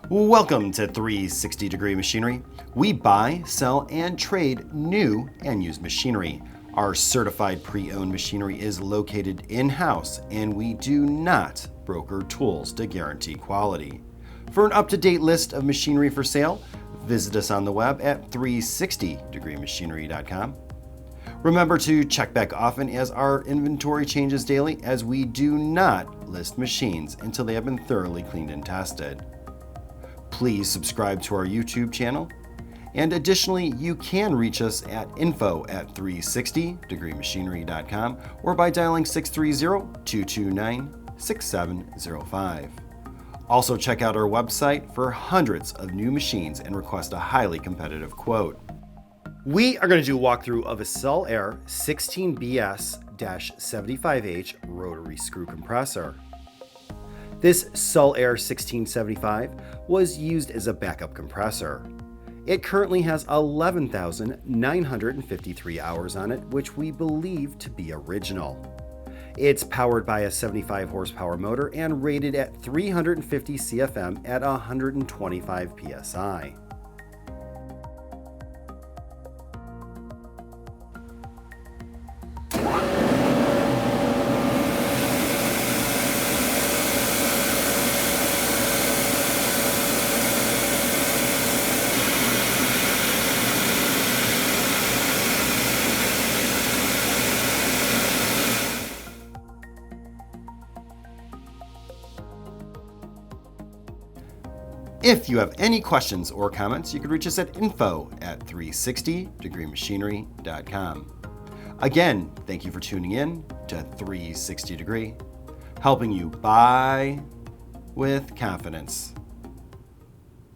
Welcome to 360 Degree Machinery. We buy, sell, and trade new and used machinery. Our certified pre-owned machinery is located in-house, and we do not broker tools to guarantee quality. For an up-to-date list of machinery for sale, visit us on the web at 360degreemachinery.com. Remember to check back often as our inventory changes daily, as we do not list machines until they have been thoroughly cleaned and tested. Please subscribe to our YouTube channel. And additionally, you can reach us at info@360degreemachinery.com or by dialing 630-229-6705. Also check out our website for hundreds of new machines and request a highly competitive quote. We are going to do a walkthrough of a Sullair 16Bs-75H Rotary screw compressor. This Sullair 1675 was used as a backup compressor. It currently has 11,953 hours on it, which we believe to be original. It's powered by a 75 horsepower motor and rated at 350 CFM at 125 PSI. If you have any questions or comments, you can reach us at info@360degreemachinery.com. Again, thank you for tuning in to 360 Degree, helping you buy with confidence.